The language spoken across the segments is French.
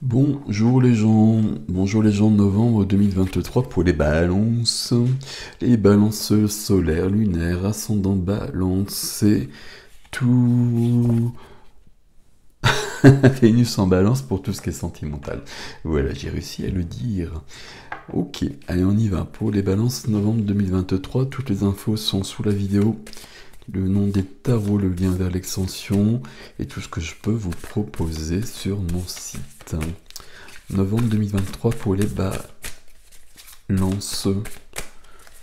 Bonjour les gens de novembre 2023 pour les balances solaires, lunaires, ascendant balance, c'est tout. Vénus en balance pour tout ce qui est sentimental. Voilà, j'ai réussi à le dire. Ok, allez on y va. Pour les balances novembre 2023, toutes les infos sont sous la vidéo. Le nom des tarots, le lien vers l'extension et tout ce que je peux vous proposer sur mon site. Novembre 2023 pour les balances.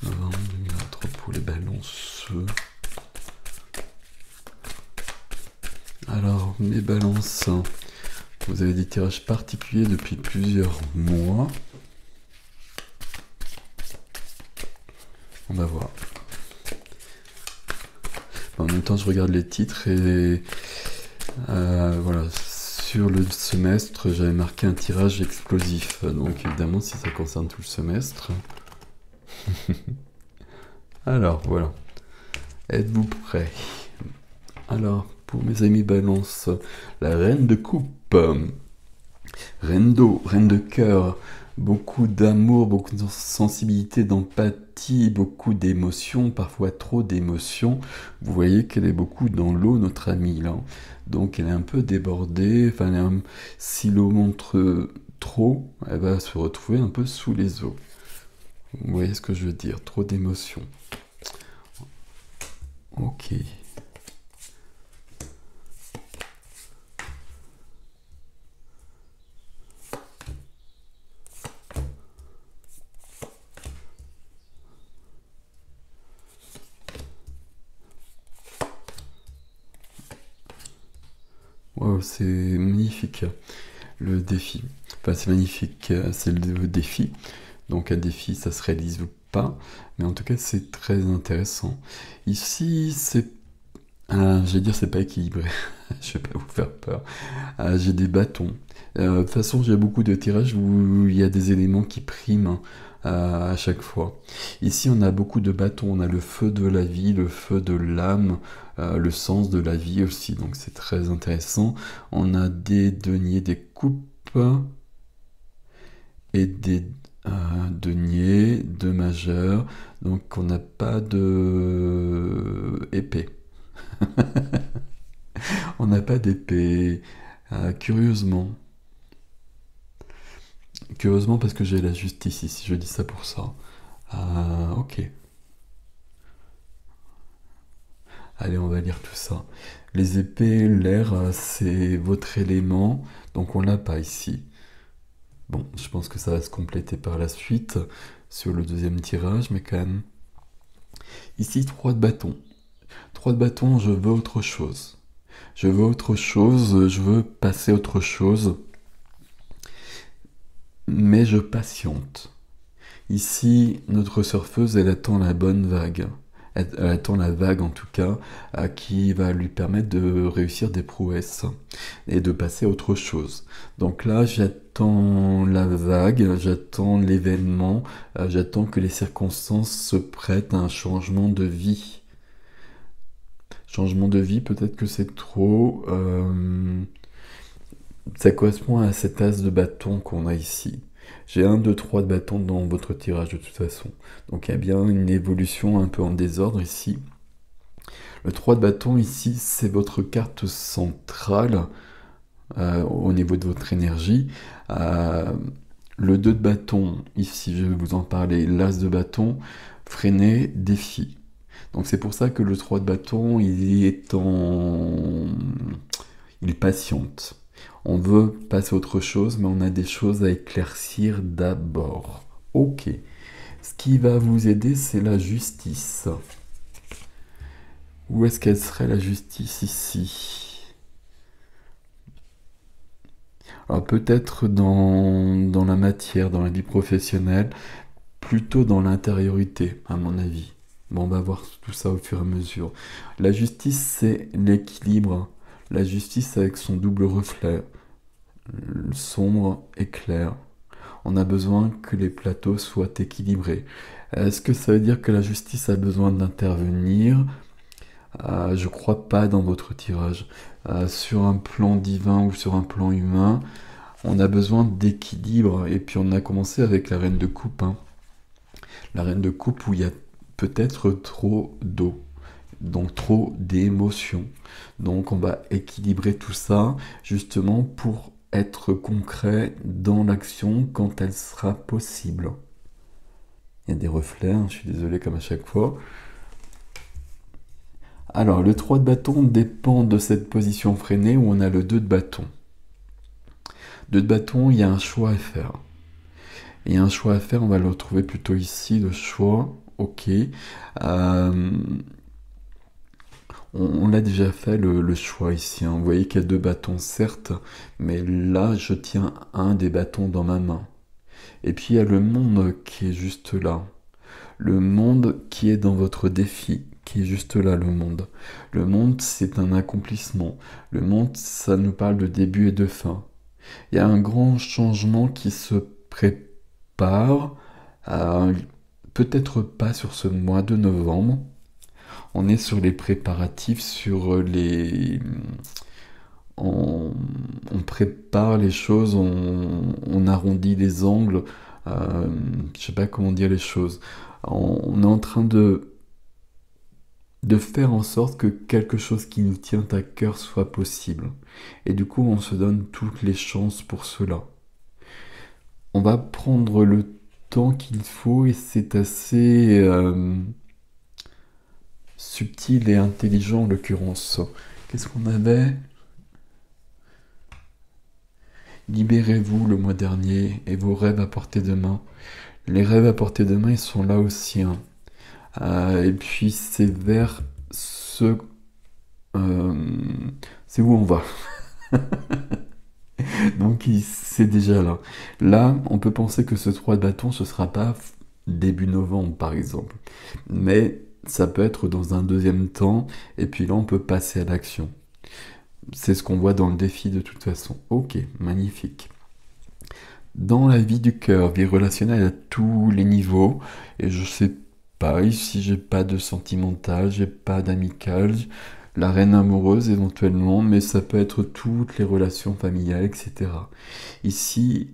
Novembre 2023 pour les balances. Alors, mes balances, vous avez des tirages particuliers depuis plusieurs mois. On va voir. En même temps, je regarde les titres et voilà. Sur le semestre, j'avais marqué un tirage explosif. Donc évidemment, si ça concerne tout le semestre. Alors, voilà. Êtes-vous prêts? Alors, pour mes amis balance, la reine de coupe. Reine d'eau, reine de cœur. Beaucoup d'amour, beaucoup de sensibilité, d'empathie, beaucoup d'émotions, parfois trop d'émotions. Vous voyez qu'elle est beaucoup dans l'eau, notre amie, là. Donc elle est un peu débordée. Enfin, si l'eau montre trop, elle va se retrouver un peu sous les eaux. Vous voyez ce que je veux dire? Trop d'émotions. Ok. Wow, c'est magnifique, le défi. Enfin, c'est magnifique, c'est le défi. Donc un défi, ça se réalise ou pas. Mais en tout cas, c'est très intéressant. Ici, c'est... je vais dire, c'est pas équilibré. Je vais pas vous faire peur. J'ai des bâtons. De toute façon, j'ai beaucoup de tirages où il y a des éléments qui priment à chaque fois. Ici, on a beaucoup de bâtons. On a le feu de la vie, le feu de l'âme, le sens de la vie aussi. Donc, c'est très intéressant. On a des deniers, des coupes et des deniers, deux majeurs. Donc, on n'a pas de épée. On n'a pas d'épée. Curieusement. Curieusement parce que j'ai la justice ici, je dis ça pour ça. Ok. Allez, on va lire tout ça. Les épées, l'air, c'est votre élément, donc on l'a pas ici. Bon, je pense que ça va se compléter par la suite sur le deuxième tirage, mais quand même. Ici, 3 de bâton. 3 de bâton, je veux autre chose. Je veux autre chose, je veux passer autre chose, mais je patiente. Ici, notre surfeuse, elle attend la bonne vague. Elle attend la vague, en tout cas, qui va lui permettre de réussir des prouesses et de passer à autre chose. Donc là, j'attends la vague, j'attends l'événement, j'attends que les circonstances se prêtent à un changement de vie. Changement de vie, peut-être que c'est trop. Ça correspond à cet as de bâton qu'on a ici. J'ai 1, 2, 3 de bâton dans votre tirage de toute façon. Donc il y a bien une évolution un peu en désordre ici. Le 3 de bâton ici, c'est votre carte centrale au niveau de votre énergie. Le 2 de bâton, ici je vais vous en parler, l'as de bâton, freiner, défi. Donc c'est pour ça que le 3 de bâton, il patiente. On veut passer à autre chose, mais on a des choses à éclaircir d'abord. Ok. Ce qui va vous aider, c'est la justice. Où est-ce qu'elle serait la justice ici? Alors peut-être dans la matière, dans la vie professionnelle, plutôt dans l'intériorité, à mon avis. Bon, on va voir tout ça au fur et à mesure. La justice, c'est l'équilibre. La justice avec son double reflet, sombre et clair. On a besoin que les plateaux soient équilibrés. Est-ce que ça veut dire que la justice a besoin d'intervenir? Je crois pas dans votre tirage. Sur un plan divin ou sur un plan humain, On a besoin d'équilibre. Et puis on a commencé avec la reine de coupe, hein. La reine de coupe où il y a peut-être trop d'eau, donc trop d'émotions. Donc on va équilibrer tout ça justement pour être concret dans l'action quand elle sera possible. Il y a des reflets, hein, je suis désolé comme à chaque fois. Alors le 3 de bâton dépend de cette position freinée où on a le 2 de bâton. 2 de bâton, il y a un choix à faire. Il y a un choix à faire, on va le retrouver plutôt ici, le choix, ok. On l'a déjà fait le choix ici, hein. Vous voyez qu'il y a 2 bâtons certes, mais là je tiens un des bâtons dans ma main. Et puis il y a le monde qui est juste là. Le monde qui est dans votre défi, qui est juste là, le monde. Le monde, c'est un accomplissement. Le monde, ça nous parle de début et de fin. Il y a un grand changement qui se prépare, peut-être pas sur ce mois de novembre. On est sur les préparatifs, sur les... On prépare les choses, on arrondit les angles, je sais pas comment dire les choses. On est en train de faire en sorte que quelque chose qui nous tient à cœur soit possible. Et du coup, on se donne toutes les chances pour cela. On va prendre le temps qu'il faut et c'est assez subtil et intelligent en l'occurrence. Qu'est-ce qu'on avait ? Libérez-vous le mois dernier et vos rêves à portée de main. Les rêves à portée de main, ils sont là aussi, hein. Et puis c'est vers ce... c'est où on va. Donc c'est déjà là. Là, on peut penser que ce 3 de bâton, ce sera pas début novembre par exemple. Mais ça peut être dans un deuxième temps. Et puis là, on peut passer à l'action. C'est ce qu'on voit dans le défi de toute façon. Ok, magnifique. Dans la vie du cœur, vie relationnelle à tous les niveaux. Et je sais pas, ici j'ai pas de sentimental, j'ai pas d'amical, la reine amoureuse éventuellement, mais ça peut être toutes les relations familiales, etc. Ici,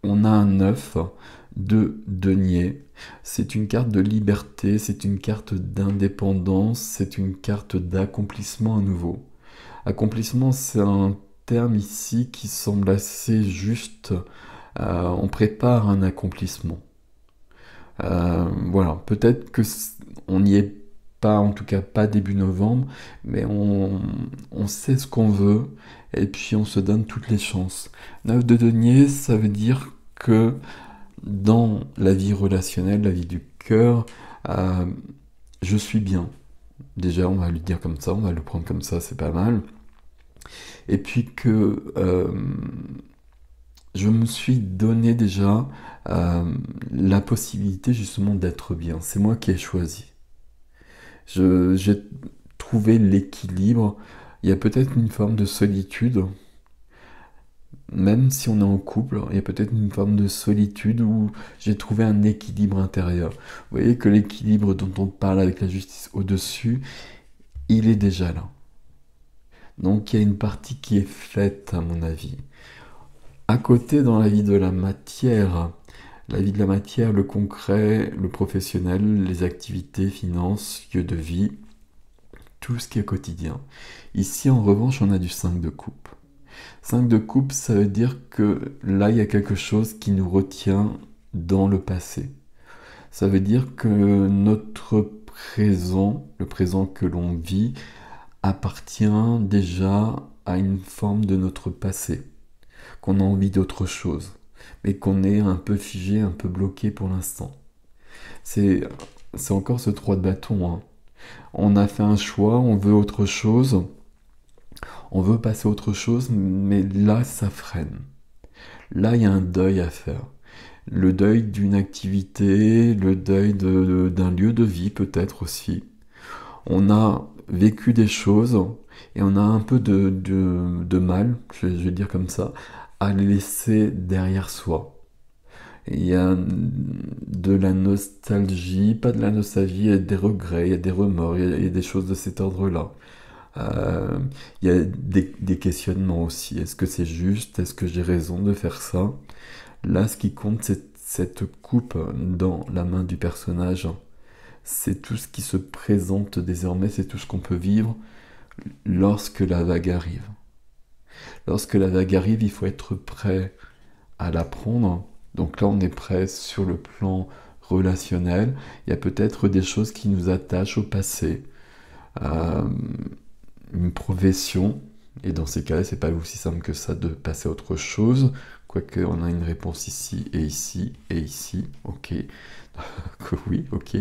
on a un 9 de denier. C'est une carte de liberté, c'est une carte d'indépendance, c'est une carte d'accomplissement à nouveau. Accomplissement, c'est un terme ici qui semble assez juste. On prépare un accomplissement. Voilà, peut-être que on n'y est pas, en tout cas pas début novembre, mais on sait ce qu'on veut et puis on se donne toutes les chances. 9 de denier, ça veut dire que dans la vie relationnelle, la vie du cœur, je suis bien. Déjà, on va lui dire comme ça, on va le prendre comme ça, c'est pas mal. Et puis que je me suis donné déjà la possibilité justement d'être bien. C'est moi qui ai choisi. J'ai trouvé l'équilibre. Il y a peut-être une forme de solitude. Même si on est en couple, il y a peut-être une forme de solitude où j'ai trouvé un équilibre intérieur. Vous voyez que l'équilibre dont on parle avec la justice au-dessus, il est déjà là. Donc il y a une partie qui est faite à mon avis. À côté, dans la vie de la matière, le concret, le professionnel, les activités, finances, lieu de vie, tout ce qui est quotidien. Ici, en revanche, on a du 5 de coupe. 5 de coupe, ça veut dire que là, il y a quelque chose qui nous retient dans le passé. Ça veut dire que notre présent, le présent que l'on vit, appartient déjà à une forme de notre passé, qu'on a envie d'autre chose, mais qu'on est un peu figé, un peu bloqué pour l'instant. C'est encore ce 3 de bâton, hein. On a fait un choix, on veut autre chose, on veut passer à autre chose, mais là, ça freine. Là, il y a un deuil à faire. Le deuil d'une activité, le deuil d'un lieu de vie peut-être aussi. On a vécu des choses et on a un peu de mal, je vais dire comme ça, à les laisser derrière soi. Il y a de la nostalgie, pas de la nostalgie, il y a des regrets, il y a des remords, il y a des choses de cet ordre-là. Euh, Il y a des questionnements aussi. Est-ce que c'est juste? Est-ce que j'ai raison de faire ça? Là, ce qui compte, c'est cette coupe dans la main du personnage. C'est tout ce qui se présente désormais, c'est tout ce qu'on peut vivre lorsque la vague arrive. Lorsque la vague arrive, il faut être prêt à la prendre. Donc là, on est prêt sur le plan relationnel. Il y a peut-être des choses qui nous attachent au passé, une profession. Et dans ces cas-là, c'est pas aussi simple que ça de passer à autre chose. Quoique, on a une réponse ici et ici et ici. Ok. Oui, ok.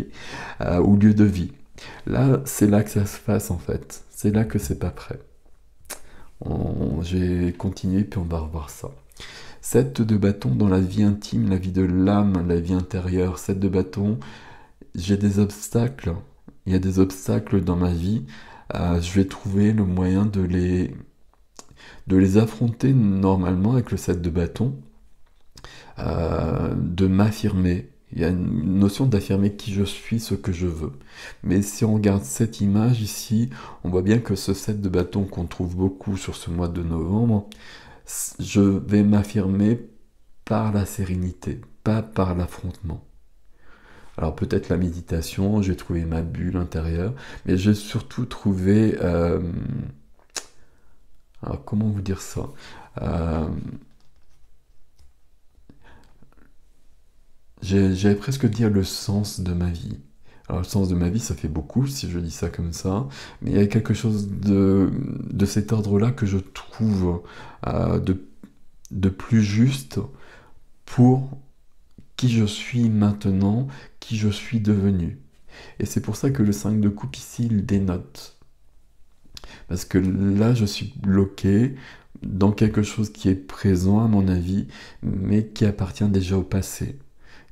Ou lieu de vie. Là, c'est là que ça se passe en fait. C'est là que c'est pas prêt. J'ai continué, puis on va revoir ça. 7 de bâton dans la vie intime, la vie de l'âme, la vie intérieure. 7 de bâton, j'ai des obstacles. Il y a des obstacles dans ma vie. Je vais trouver le moyen de les affronter normalement avec le 7 de bâton, de m'affirmer. Il y a une notion d'affirmer qui je suis, ce que je veux. Mais si on regarde cette image ici, on voit bien que ce 7 de bâton qu'on trouve beaucoup sur ce mois de novembre, je vais m'affirmer par la sérénité, pas par l'affrontement. Alors peut-être la méditation, j'ai trouvé ma bulle intérieure, mais j'ai surtout trouvé... alors comment vous dire ça? Euh, J'allais presque dire le sens de ma vie. Alors le sens de ma vie, ça fait beaucoup si je dis ça comme ça, mais il y a quelque chose de cet ordre-là que je trouve de plus juste pour qui je suis maintenant, qui je suis devenu. Et c'est pour ça que le 5 de coupe ici, il dénote. Parce que là, je suis bloqué dans quelque chose qui est présent à mon avis, mais qui appartient déjà au passé.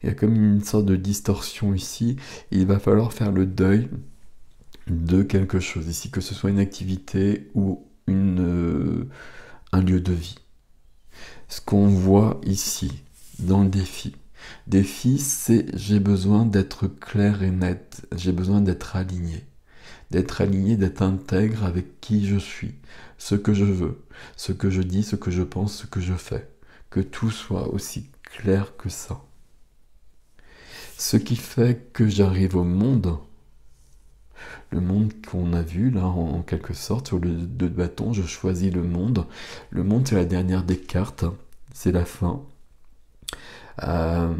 Il y a comme une sorte de distorsion ici. Il va falloir faire le deuil de quelque chose ici, que ce soit une activité ou un lieu de vie. Ce qu'on voit ici, dans le défi. Défi, c'est j'ai besoin d'être clair et net. J'ai besoin d'être aligné. D'être aligné, d'être intègre avec qui je suis, ce que je veux, ce que je dis, ce que je pense, ce que je fais. Que tout soit aussi clair que ça. Ce qui fait que j'arrive au monde, le monde qu'on a vu là en quelque sorte, sur le 2 de bâton, je choisis le monde. Le monde c'est la dernière des cartes, c'est la fin. Euh,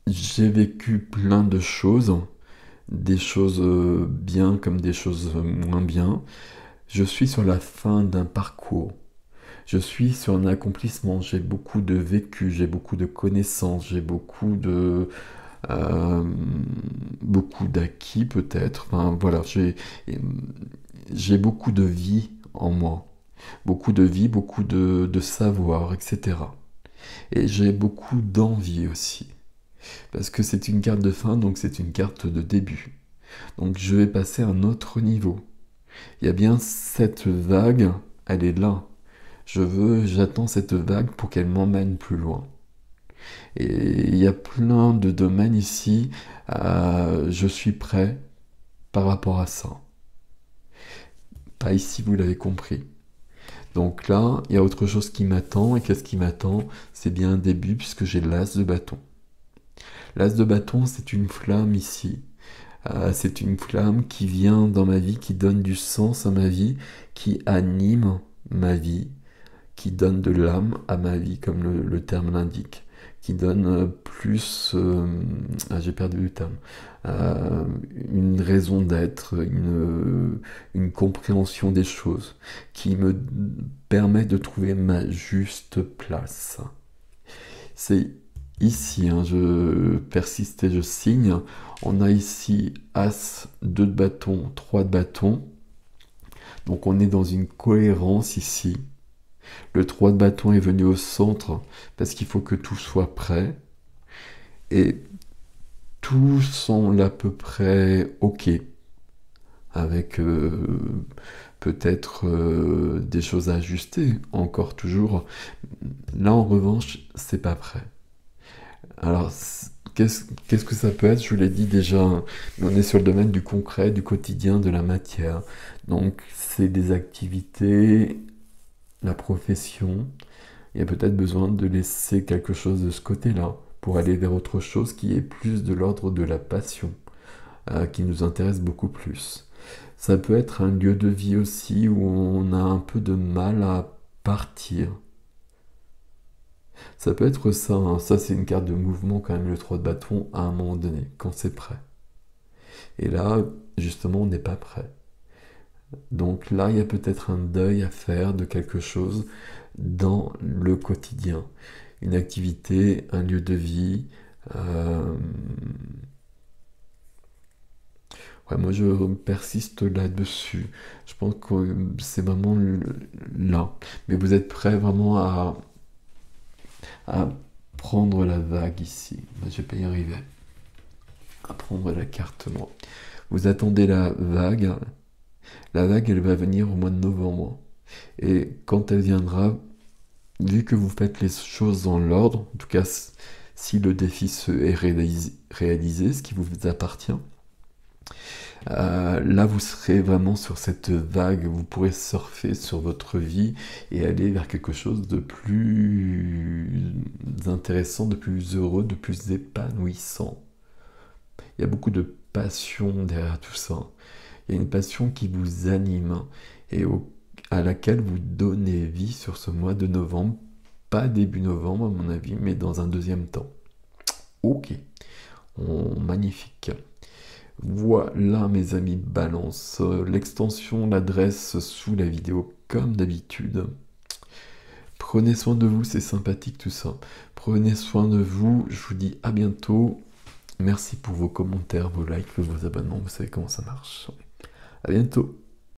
j'ai vécu plein de choses, des choses bien comme des choses moins bien. Je suis sur la fin d'un parcours. Je suis sur un accomplissement. J'ai beaucoup de vécu, j'ai beaucoup de connaissances, j'ai euh, beaucoup d'acquis peut-être. Enfin voilà, j'ai beaucoup de vie en moi. Beaucoup de vie, beaucoup de savoir, etc. Et j'ai beaucoup d'envie aussi. Parce que c'est une carte de fin, donc c'est une carte de début. Donc je vais passer à un autre niveau. Il y a bien cette vague, elle est là. J'attends cette vague pour qu'elle m'emmène plus loin. Et il y a plein de domaines ici, je suis prêt par rapport à ça. Pas ici, vous l'avez compris. Donc là, il y a autre chose qui m'attend, et qu'est-ce qui m'attend? C'est bien un début, puisque j'ai l'as de bâton. L'as de bâton, c'est une flamme ici. C'est une flamme qui vient dans ma vie, qui donne du sens à ma vie, qui anime ma vie, qui donne de l'âme à ma vie, comme le terme l'indique, qui donne plus... j'ai perdu le terme. Une raison d'être, une compréhension des choses, qui me permet de trouver ma juste place. C'est ici, hein, je persiste et je signe. On a ici As, 2 de bâton, 3 de bâton. Donc on est dans une cohérence ici. Le 3 de bâton est venu au centre parce qu'il faut que tout soit prêt. Et tout semble à peu près OK. Avec peut-être des choses à ajuster, encore toujours. Là en revanche, c'est pas prêt. Alors, Qu'est-ce que ça peut être? Je vous l'ai dit déjà, on est sur le domaine du concret, du quotidien, de la matière. Donc, c'est des activités, la profession. Il y a peut-être besoin de laisser quelque chose de ce côté-là pour aller vers autre chose qui est plus de l'ordre de la passion, qui nous intéresse beaucoup plus. Ça peut être un lieu de vie aussi où on a un peu de mal à partir. Ça peut être ça, hein. Ça c'est une carte de mouvement quand même, le 3 de bâton, à un moment donné, quand c'est prêt. Et là, justement, on n'est pas prêt. Donc là, il y a peut-être un deuil à faire de quelque chose dans le quotidien. Une activité, un lieu de vie. euh, Ouais, moi je persiste là-dessus. Je pense que c'est vraiment là. Mais vous êtes prêt vraiment à prendre la vague ici. Moi, je vais pas y arriver. À prendre la carte noire. Vous attendez la vague. La vague, elle va venir au mois de novembre. Et quand elle viendra, vu que vous faites les choses dans l'ordre, en tout cas si le défi est réalisé, ce qui vous appartient, là vous serez vraiment sur cette vague, vous pourrez surfer sur votre vie et aller vers quelque chose de plus intéressant, de plus heureux, de plus épanouissant. Il y a beaucoup de passion derrière tout ça. Il y a une passion qui vous anime et à laquelle vous donnez vie sur ce mois de novembre. Pas début novembre à mon avis, mais dans un deuxième temps. Ok, magnifique. Voilà mes amis Balance, l'extension, l'adresse sous la vidéo comme d'habitude. Prenez soin de vous, c'est sympathique tout ça. Prenez soin de vous, je vous dis à bientôt. Merci pour vos commentaires, vos likes, vos abonnements, vous savez comment ça marche. À bientôt.